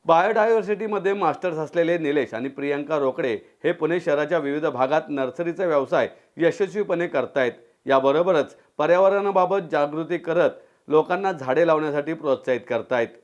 बायोडायव्हर्सिटीमध्ये masters असलेले निलेश आणि प्रियांका रोकडे हे पुणे शहराच्या विविध भागात नर्सरीचा व्यवसाय यशस्वीपणे करतायत। याबरोबरच पर्यावरणाबाबत जागृती करत लोकांना झाडे लावण्यासाठी प्रोत्साहित करतायत।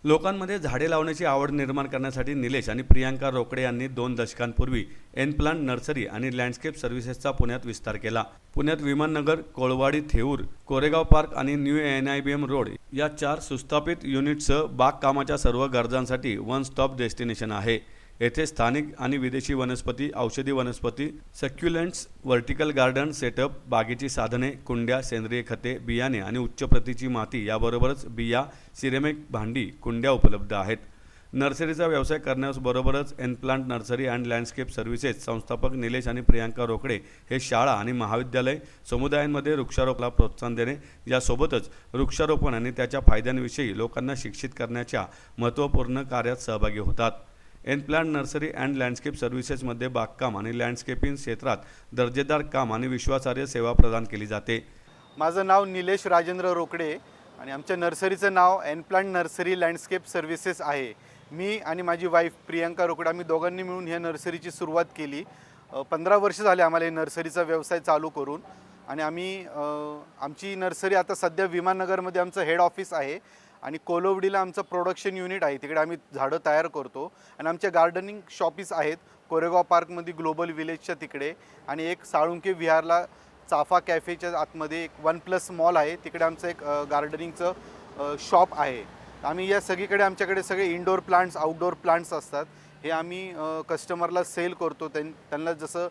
लोकांमध्ये झाडे लावण्याची आवड निर्माण करण्यासाठी निलेश आणि प्रियांका रोकडे यांनी 2 दशकांपूर्वी एनप्लांट नर्सरी आणि लँडस्केप सर्व्हिसेसचा पुण्यात विस्तार केला। पुण्यात विमाननगर, कोळवाडी, थेऊर, कोरेगाव पार्क आणि न्यू NIBM रोड या 4 सुस्थापित युनिटसह बागकामाच्या सर्व गरजांसाठी वन स्टॉप डेस्टिनेशन आहे। येथे स्थानिक आणि विदेशी वनस्पती, औषधी वनस्पती, सक्युलेंट्स, व्हर्टिकल गार्डन सेटअप, बागेची साधने, कुंड्या, सेंद्रिय खते, बियाणे आणि उच्च प्रतीची माती याबरोबरच बिया, सिरेमिक भांडी, कुंड्या उपलब्ध आहेत। नर्सरीचा व्यवसाय करण्याबरोबरच एनप्लांट नर्सरी अँड लँडस्केप सर्व्हिसेस संस्थापक निलेश आणि प्रियांका रोकडे हे शाळा आणि महाविद्यालय, समुदायांमध्ये वृक्षारोपणाला प्रोत्साहन देणे यासोबतच वृक्षारोपण आणि त्याच्या फायद्यांविषयी लोकांना शिक्षित करण्याच्या महत्त्वपूर्ण कार्यात सहभागी होतात। एनप्लांट नर्सरी अँड लँडस्केप सर्व्हिसेसमध्ये बागकाम आणि लँडस्केपिंग क्षेत्रात दर्जेदार काम आणि विश्वासार्ह सेवा प्रदान केली जाते। माझं नाव निलेश राजेंद्र रोकडे आणि आमच्या नर्सरीचं नाव एनप्लांट नर्सरी लँडस्केप सर्व्हिसेस आहे। मी आणि माझी वाईफ प्रियांका रोकडे आम्ही दोघांनी मिळून ह्या नर्सरीची सुरुवात केली। 15 वर्ष झाले आम्हाला नर्सरीचा व्यवसाय चालू करून आणि आमची नर्सरी आता सध्या विमाननगरमध्ये आमचं हेड ऑफिस आहे आणि कोलवडीला आमचं प्रोडक्शन युनिट आहे, तिकडे आम्ही झाडं तयार करतो आणि आमचे गार्डनिंग शॉपीस आहेत कोरेगाव पार्कमध्ये ग्लोबल विलेजच्या तिकडे आणि एक साळुंके विहारला चाफा कॅफेच्या आतमध्ये एक 1+ मॉल आहे, तिकडे आमचं एक गार्डनिंगचं शॉप आहे। आम्ही या सगळीकडे आमच्याकडे सगळे इनडोअर प्लांट्स, आउटडोअर प्लांट्स असतात, हे आम्ही कस्टमरला सेल करतो। त्यांना जसं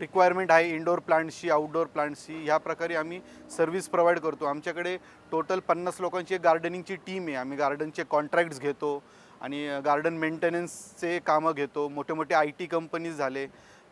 रिक्वायरमेंट आहे इनडोअर प्लांट्सची, आउटडोअर प्लांट्सची, ह्या प्रकारे आम्ही सर्व्हिस प्रोव्हाइड करतो। आमच्याकडे टोटल 50 लोकांची गार्डनिंगची टीम आहे। आम्ही गार्डनचे कॉन्ट्रॅक्ट्स घेतो आणि गार्डन मेंटेनन्सचे कामं घेतो। मोठे मोठे IT कंपनीज झाले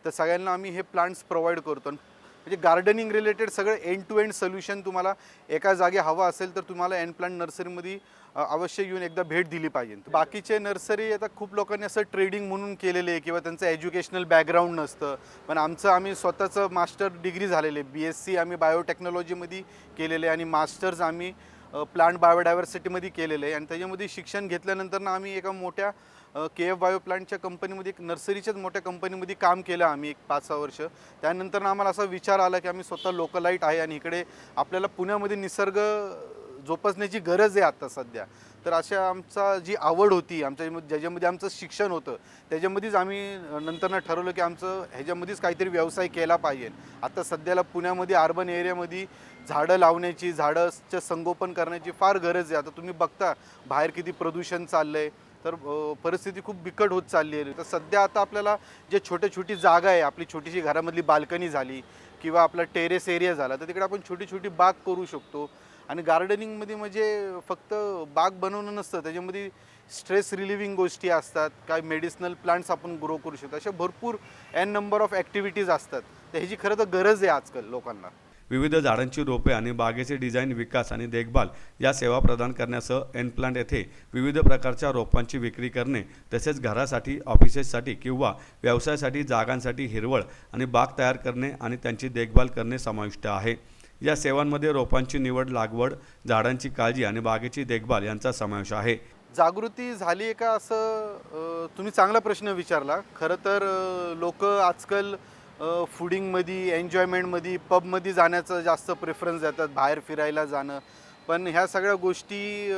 तर सगळ्यांना आम्ही हे प्लांट्स प्रोव्हाइड करतो। म्हणजे गार्डनिंग रिलेटेड सगळं एंड टू एंड सोल्युशन तुम्हाला एका जागी हवं असेल तर तुम्हाला एनप्लांट नर्सरीमध्ये अवश्य येऊन एकदा भेट दिली पाहिजे। बाकीचे नर्सरी आता खूप लोकांनी असं ट्रेडिंग म्हणून केलेले आहे किंवा त्यांचं एज्युकेशनल बॅकग्राऊंड नसतं, पण आम्ही स्वतःचं मास्टर डिग्री झालेले, BSc आम्ही बायोटेक्नॉलॉजीमध्ये केलेले आणि मास्टर्स आम्ही प्लांट बायोडायव्हर्सिटीमध्ये केलेलं आहे आणि त्याच्यामध्ये शिक्षण घेतल्यानंतर आम्ही एका मोठ्या KF बायो प्लांटच्या कंपनीमध्ये, एक नर्सरीच्याच मोठ्या कंपनीमध्ये काम केलं आम्ही एक 5-6 वर्ष। त्यानंतर आम्हाला असा विचार आला की आम्ही स्वतः लोकलाईट आहे आणि इकडे आपल्याला पुण्यामध्ये निसर्ग जोपासण्याची गरज आहे आता सध्या, तर अशा आमचा जी आवड होती ज्याच्यामध्ये आमचं शिक्षण होतं त्याच्यामध्येच आम्ही नंतरनं ठरवलं की ह्याच्यामध्येच काहीतरी व्यवसाय केला पाहिजे। आता सध्याला पुण्यामध्ये अर्बन एरियामध्ये झाडं लावण्याची, झाडांचं संगोपन करण्याची फार गरज आहे। आता तुम्ही बघता बाहेर किती प्रदूषण चाललं आहे, तर परिस्थिती खूप बिकट होत चालली आहे। तर सध्या आता आपल्याला जे छोटी जागा आहे, आपली छोटीशी घरामधली बाल्कनी झाली किंवा आपला टेरेस एरिया झाला, तर तिकडे आपण छोटी बाग करू शकतो। आणि गार्डनिंगमध्ये म्हणजे फक्त बाग बनवणं नसतं, त्याच्यामध्ये स्ट्रेस रिलिव्हिंग गोष्टी असतात, काय मेडिसिनल प्लांट्स आपण ग्रो करू शकतो, अशा भरपूर नंबर ऑफ ॲक्टिव्हिटीज असतात। तर ह्याची खरं तर गरज आहे आजकाल लोकांना। विविध झाडांची रोपे आणि बागेचे डिझाईन, विकास आणि देखभाल या सेवा प्रदान करण्यासह एनप्लांट येथे विविध प्रकारच्या रोपांची विक्री करणे, तसेच घरासाठी, ऑफिसेससाठी किंवा व्यवसायासाठी जागांसाठी हिरवळ आणि बाग तयार करणे आणि त्यांची देखभाल करणे समाविष्ट आहे। या सेवांमध्ये रोपांची निवड, लागवड, झाडांची काळजी आणि बागेची देखभाल यांचा समावेश आहे। जागृती झाली आहे का असं तुम्ही चांगला प्रश्न विचारला। खरं तर लोक आजकाल फूडिंगमध्ये, एन्जॉयमेंटमध्ये, पबमध्ये जाण्याचं जास्त प्रेफरन्स देतात, बाहेर फिरायला जाणं, पण ह्या सगळ्या गोष्टी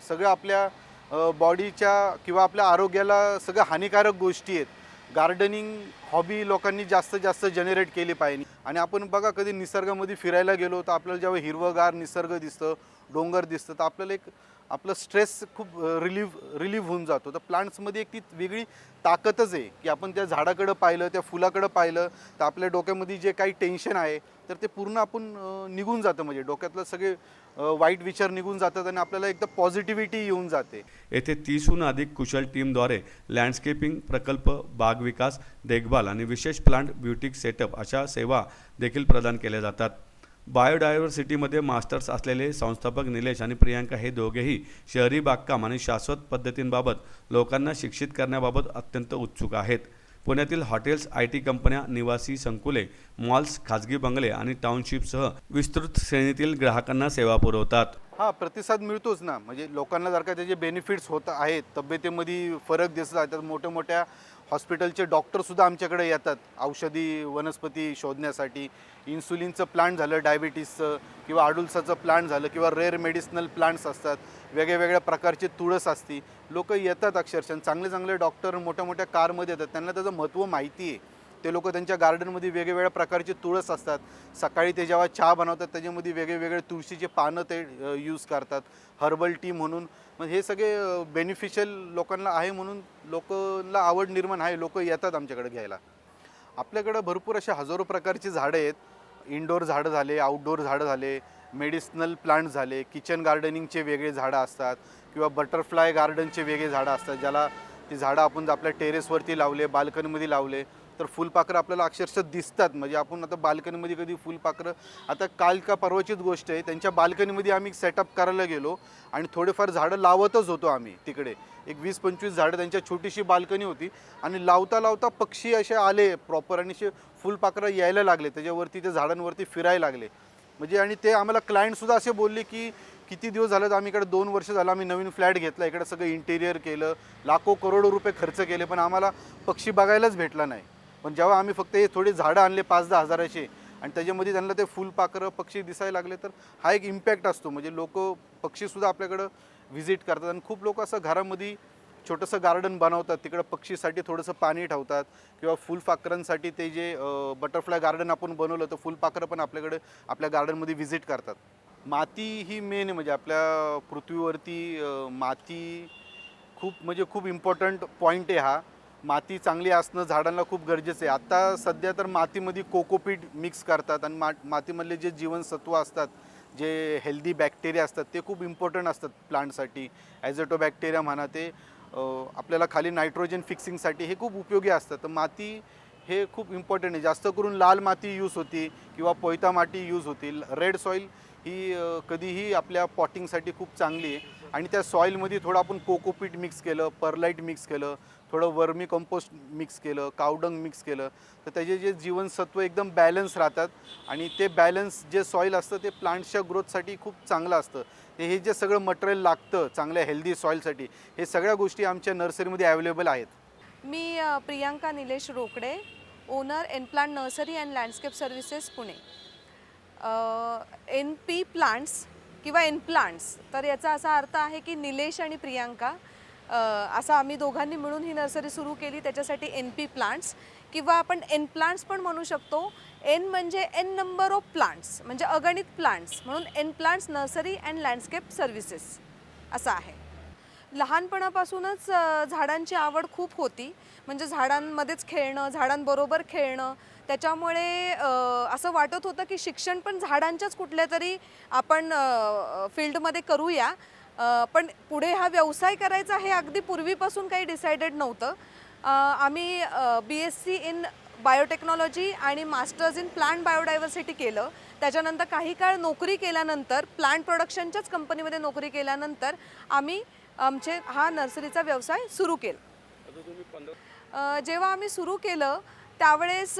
सगळं आपल्या बॉडीच्या किंवा आपल्या आरोग्याला सगळं हानिकारक गोष्टी आहेत। गार्डनिंग हॉबी लोकांनी जास्तीत जास्त जनरेट केली पाहिजे. आणि आपण बघा कधी निसर्गामध्ये फिरायला गेलो तर आपल्याला जेव्हा हिरवंगार निसर्ग दिसतं, डोंगर दिसतं, तर आपल्याला एक आपलं स्ट्रेस खूप रिलीव्ह होऊन जातो. तर प्लांट्समध्ये एक ती वेगळी ताकदच आहे की आपण त्या झाडाकडं पाहिलं, त्या फुलाकडं पाहिलं तर आपल्या डोक्यामध्ये जे काही टेन्शन आहे तर ते पूर्ण आपण निघून जातं. म्हणजे डोक्यातलं सगळे वाईट विचार निघून जातात आणि आपल्याला एकदम पॉझिटिव्हिटी येऊन जाते. येथे 30हून अधिक कुशल टीमद्वारे लँडस्केपिंग प्रकल्प, बाग विकास, देखभाल आणि विशेष प्लांट ब्युटिक सेटअप अशा सेवा देखील प्रदान केल्या जातात. बायोडायव्हर्सिटीमध्ये मास्टर्स असलेले संस्थापक निलेश आणि प्रियांका हे दोघेही शहरी बागकाम आणि शाश्वत पद्धतींबाबत लोकांना शिक्षित करण्याबाबत अत्यंत उत्सुक आहेत. पुण्यातील हॉटेल्स, IT कंपन्या, निवासी संकुले, मॉल्स, खाजगी बंगले आणि टाउनशिपसह विस्तृत श्रेणीतील ग्राहकांना सेवा पुरवतात. हां, प्रतिसाद मिळतोच ना. म्हणजे लोकांना जर का त्याचे बेनिफिट्स होत आहेत, तब्येतीमध्ये फरक दिसत आहे, तर मोठ्या-मोठ्या हॉस्पिटलचे डॉक्टरसुद्धा आमच्याकडे येतात औषधी वनस्पती शोधण्यासाठी. इन्सुलिनचं प्लांट झालं, डायबिटीसचं किंवा आडुलसाचं प्लांट झालं किंवा रेअर मेडिसिनल प्लांट्स असतात, वेगळ्या प्रकारचे तुळस असती. लोक येतात अक्षरशः. चांगले डॉक्टर मोठ्या कारमध्ये येतात. त्यांना त्याचं महत्त्व माहिती आहे. ते लोक त्यांच्या गार्डनमध्ये वेगवेगळ्या प्रकारचे तुळस असतात. सकाळी ते जेव्हा चहा बनवतात त्याच्यामध्ये वेगवेगळे तुळशीचे पानं ते यूज करतात, हर्बल टी म्हणून. मग हे सगळे बेनिफिशियल लोकांना आहे म्हणून लोकांना आवड निर्माण आहे. लोक येतात आमच्याकडे घ्यायला. आपल्याकडं भरपूर असे हजारो प्रकारची झाडं आहेत. इनडोअर झाडं झाले, आउटडोअर झाडं झाले, मेडिसिनल प्लांट झाले, किचन गार्डनिंगचे वेगळे झाडं असतात किंवा बटरफ्लाय गार्डनचे वेगळे झाडं असतात. ज्याला ती झाडं आपण आपल्या टेरेसवरती लावले, बाल्कनीमध्ये लावले तर फुलपाखरं आपल्याला अक्षरशः दिसतात. म्हणजे आपण आता बाल्कनीमध्ये कधी फुलपाखरं, आता काल का परवाचीच गोष्ट आहे, त्यांच्या बाल्कनीमध्ये आम्ही सेटअप करायला गेलो आणि थोडेफार झाडं लावतच होतो आम्ही तिकडे. एक 20-25 झाडं, त्यांच्या छोटीशी बाल्कनी होती आणि लावता पक्षी असे आले प्रॉपर आणि असे फुलपाखरं यायला लागले त्याच्यावरती, त्या झाडांवरती फिरायला लागले. म्हणजे आणि ते आम्हाला क्लायंटसुद्धा असे बोलले की किती दिवस झालं, तर आम्ही इकडे 2 वर्ष झालं आम्ही नवीन फ्लॅट घेतला, इकडे सगळं इंटेरियर केलं, लाखो करोडो रुपये खर्च केले, पण आम्हाला पक्षी बघायलाच भेटला नाही. पण जेव्हा आम्ही फक्त हे थोडी झाडं आणले 5-10 हजाराचे आणि त्याच्यामध्ये त्यांना ते फुलपाखरं, पक्षी दिसायला लागले, तर हा एक इम्पॅक्ट असतो. म्हणजे लोक पक्षीसुद्धा आपल्याकडं व्हिजिट करतात आणि खूप लोक असं घरामध्ये छोटंसं गार्डन बनवतात, तिकडं पक्षीसाठी थोडंसं पाणी ठेवतात किंवा फुलपाखरांसाठी ते जे बटरफ्लाय गार्डन आपण बनवलं तर फुलपाखरं पण आपल्याकडे आपल्या गार्डनमध्ये व्हिजिट करतात. माती ही मेन आहे. म्हणजे आपल्या पृथ्वीवरती माती खूप इम्पॉर्टंट पॉईंट आहे हा. माती चांगली असणं झाडांना खूप गरजेचं आहे. आत्ता सध्या तर मातीमध्ये कोकोपीट मिक्स करतात आणि मातीमधले जे जीवनसत्व असतात, जे हेल्दी बॅक्टेरिया असतात, ते खूप इम्पॉर्टंट असतात प्लांटसाठी. ॲझोटोबॅक्टेरिया म्हणा, ते आपल्याला खाली नायट्रोजन फिक्सिंगसाठी हे खूप उपयोगी असतात. तर माती हे खूप इम्पॉर्टंट आहे. जास्त करून लाल माती यूज होती किंवा पोयता माती यूज होती. रेड सॉईल ही कधीही आपल्या पॉटिंगसाठी खूप चांगली आहे. आणि त्या सॉईलमध्ये थोडं आपण कोकोपीट मिक्स केलं, परलाईट मिक्स केलं, थोडं वर्मी कंपोस्ट मिक्स केलं, कावडंग मिक्स केलं, तर त्याचे जे जीवनसत्व एकदम बॅलन्स राहतात आणि ते बॅलन्स जे सॉईल असतं ते प्लांट्सच्या ग्रोथसाठी खूप चांगलं असतं. हे जे सगळं मटेरियल लागतं चांगल्या हेल्दी सॉईलसाठी, हे सगळ्या गोष्टी आमच्या नर्सरीमध्ये अवेलेबल आहेत. मी Priyanka Nilesh Rokade, owner NPlant nursery and landscape services Pune. NP plants किंवा एनप्लांट्स, तर याचा असा अर्थ आहे की निलेश आणि प्रियांका असं आम्ही दोघांनी मिळून ही नर्सरी सुरू केली. त्याच्यासाठी NP प्लांट्स किंवा आपण एनप्लांट्स पण म्हणू शकतो. एन म्हणजे N नंबर ऑफ प्लांट्स, म्हणजे अगणित प्लांट्स, म्हणून एनप्लांट्स नर्सरी अँड लँडस्केप सर्व्हिसेस असं आहे. लहानपणापासूनच झाडांची आवड खूप होती. म्हणजे झाडांमध्येच खेळणं, झाडांबरोबर खेळणं, त्याच्यामुळे असं वाटत होतं की शिक्षण पण झाडांच्याच कुठल्या तरी आपण फील्डमध्ये करूया. पण पुढे हा व्यवसाय करायचा हे अगदी पूर्वीपासून काही डिसाइडेड नव्हतं. आम्ही BSc इन बायोटेक्नॉलॉजी आणि मास्टर्स इन प्लांट बायोडायव्हर्सिटी केलं. त्याच्यानंतर काही काळ नोकरी केल्यानंतर, प्लांट प्रोडक्शनच्याच कंपनीमध्ये नोकरी केल्यानंतर आम्ही हा नर्सरीचा व्यवसाय सुरू केला. जेव्हा आम्ही सुरू केलं त्यावेळेस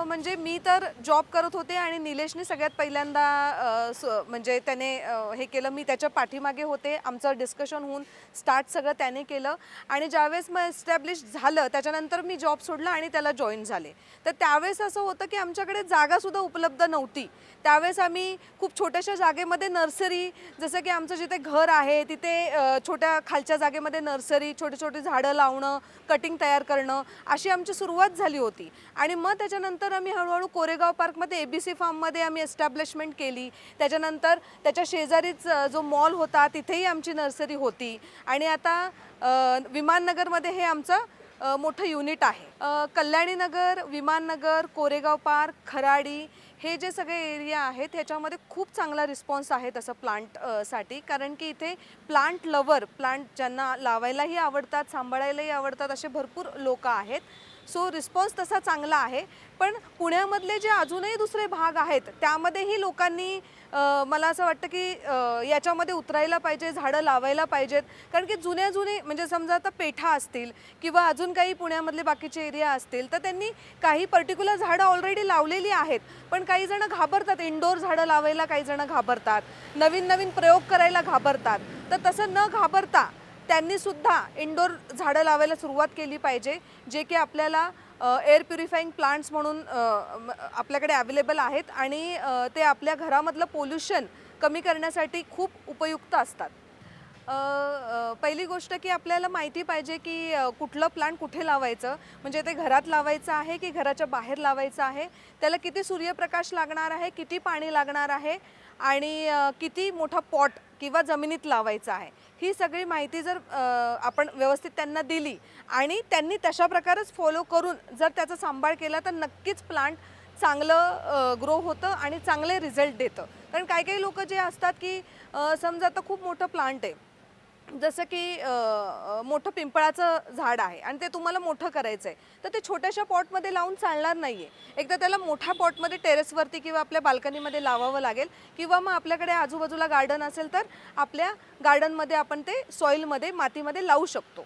म्हणजे मी तर जॉब करत होते आणि निलेशने सगळ्यात पहिल्यांदा म्हणजे त्याने हे केलं. मी त्याच्या पाठीमागे होते. आमचं डिस्कशन होऊन स्टार्ट सगळं त्याने केलं आणि ज्यावेळेस मग एस्टॅब्लिश झालं त्याच्यानंतर मी जॉब सोडला आणि त्याला जॉईन झाले. तर त्यावेळेस असं होतं की आमच्याकडे जागासुद्धा उपलब्ध नव्हती. त्यावेळेस आम्ही खूप छोट्याशा जागेमध्ये नर्सरी, जसं की आमचं जिथे घर आहे तिथे छोट्या खालच्या जागेमध्ये नर्सरी, छोटी छोटी झाडं लावणं, कटिंग तयार करणं, अशी आमची सुरुवात झाली होती. आणि मग त्याच्यानंतर आम्ही हळूहळू कोरेगाव पार्कमध्ये ABC फार्ममध्ये आम्ही एस्टॅब्लिशमेंट केली. त्याच्यानंतर त्याच्या शेजारीच जो मॉल होता तिथेही आमची नर्सरी होती आणि आता विमाननगरमध्ये हे आमचं मोठं युनिट आहे. कल्याणीनगर, विमाननगर, कोरेगाव पार्क, खराडी हे जे सगळे एरिया आहेत ह्याच्यामध्ये खूप चांगला रिस्पॉन्स आहे तसं प्लांटसाठी, कारण की इथे प्लांट लवर, प्लांट ज्यांना लावायलाही आवडतात, सांभाळायलाही आवडतात असे भरपूर लोक आहेत. सो रिस्पॉन्स तसा चांगला आहे. पण पुण्यामधले जे अजूनही दुसरे भाग आहेत त्यामध्येही लोकांनी मला असं वाटतं की याच्यामध्ये उतरायला पाहिजे, झाडं लावायला पाहिजेत. कारण की जुने म्हणजे समजा आता पेठा असतील किंवा अजून काही पुण्यामधले बाकीचे एरिया असतील तर त्यांनी काही पर्टिक्युलर झाडं ऑलरेडी लावलेली आहेत, पण काही जण घाबरतात, इंडोर झाडं लावायला काही जण घाबरतात, नवीन प्रयोग करायला घाबरतात. तर तसं न घाबरता त्यांनी सुद्धा इंडोर झाडं लावायला सुरुवात केली पाहिजे, जे की आपल्याला एअर प्युरिफाईंग प्लांट्स म्हणून आपल्याकडे अवेलेबल आहेत आणि ते आपल्या घरामधलं पोल्युशन कमी करण्यासाठी खूप उपयुक्त असतात. पहिली गोष्ट की आपल्याला माहिती पाहिजे की कुठलं प्लांट कुठे लावायचं, म्हणजे ते घरात लावायचं आहे की घराच्या बाहेर लावायचं आहे, त्याला किती सूर्यप्रकाश लागणार आहे, किती पाणी लागणार आहे आणि किती मोठा पॉट किंवा जमिनीत लावायचं आहे. ही सगळी माहिती जर आपण व्यवस्थित त्यांना दिली आणि त्यांनी तशा प्रकारेच फॉलो करून जर त्याचा सांभाळ केला तर नक्कीच प्लांट चांगलं ग्रो होतं आणि चांगले रिझल्ट देतं. कारण काही लोक जे असतात की समजा आता खूप मोठं प्लांट आहे, जसं की मोठं पिंपळाचं झाड आहे आणि ते तुम्हाला मोठं करायचं आहे, तर ते छोट्याशा पॉटमध्ये लावून चालणार नाही आहे. एकदा त्याला मोठ्या पॉटमध्ये टेरेसवरती किंवा आपल्या बाल्कनीमध्ये लावावं लागेल किंवा मग आपल्याकडे आजूबाजूला गार्डन असेल तर आपल्या गार्डनमध्ये आपण ते सॉईलमध्ये, मातीमध्ये लावू शकतो.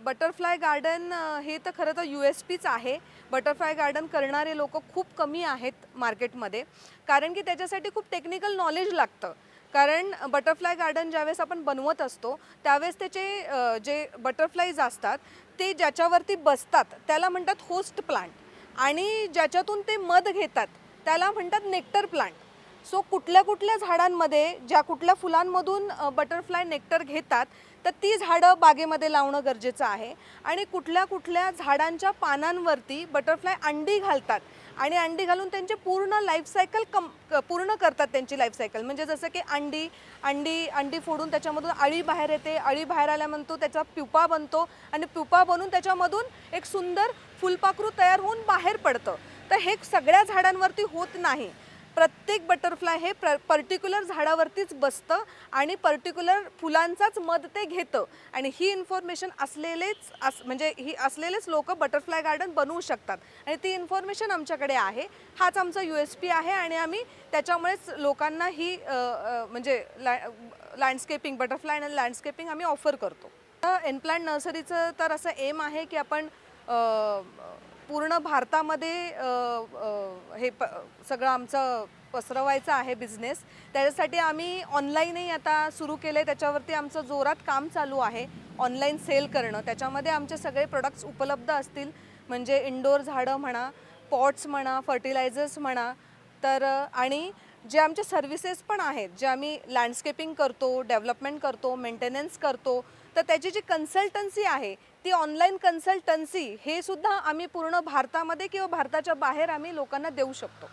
बटरफ्लाय गार्डन हे तर खरं तर USPच आहे. बटरफ्लाय गार्डन करणारे लोक खूप कमी आहेत मार्केटमध्ये, कारण की त्याच्यासाठी खूप टेक्निकल नॉलेज लागतं. कारण बटरफ्लाय गार्डन ज्यावेळेस आपण बनवत असतो त्यावेळेस त्याचे जे बटरफ्लाईज असतात ते ज्याच्यावरती बसतात त्याला म्हणतात होस्ट प्लांट आणि ज्याच्यातून ते मध घेतात त्याला म्हणतात नेक्टर प्लांट. सो कुठल्या झाडांमध्ये ज्या कुठल्या फुलांमधून बटरफ्लाय नेक्टर घेतात तर ती झाडं बागेमध्ये लावणं गरजेचं आहे. आणि कुठल्या झाडांच्या पानांवरती बटरफ्लाय अंडी घालतात आणि अंडी घालून त्यांचे पूर्ण लाईफ सायकल पूर्ण करतात त्यांची लाईफ सायकल. म्हणजे जसं की अंडी फोडून त्याच्यामधून अळी बाहेर येते, अळी बाहेर आल्यानंतर त्याचा प्युपा बनतो आणि प्युपा बनून त्याच्यामधून एक सुंदर फुलपाखरू तयार होऊन बाहेर पडतं. तर हे सगळ्या झाडांवरती होत नाही. प्रत्येक बटरफ्लाय हे पर्टिक्युलर झाडावरतीच बसतं आणि पर्टिक्युलर फुलांचाच मध ते घेतं आणि ही इन्फॉर्मेशन असलेलेच लोक बटरफ्लाय गार्डन बनवू शकतात आणि ती इन्फॉर्मेशन आमच्याकडे आहे. हाच आमचा USP आहे आणि आम्ही त्याच्यामुळेच लोकांना ही म्हणजे लँडस्केपिंग, बटरफ्लाय आणि लँडस्केपिंग आम्ही ऑफर करतो. एनप्लांट नर्सरीचं तर असं एम आहे की आपण पूर्ण भारतामध्ये हे सगळं आमचं पसरवायचं आहे बिझनेस. त्याच्यासाठी आम्ही ऑनलाईनही आता सुरू केलं आहे, त्याच्यावरती आमचं जोरात काम चालू आहे, ऑनलाईन सेल करणं. त्याच्यामध्ये आमचे सगळे प्रोडक्ट्स उपलब्ध असतील, म्हणजे इंडोर झाडं म्हणा, पॉट्स म्हणा, फर्टिलायझर्स म्हणा, तर आणि जे आमचे सर्व्हिसेस पण आहेत, जे आम्ही लँडस्केपिंग करतो, डेव्हलपमेंट करतो, मेंटेनन्स करतो, तर त्याची जी कन्सल्टन्सी आहे ती ऑनलाईन कन्सल्टन्सी हे सुद्धा आम्ही पूर्ण भारतामध्ये किंवा भारताच्या बाहेर आम्ही लोकांना देऊ शकतो.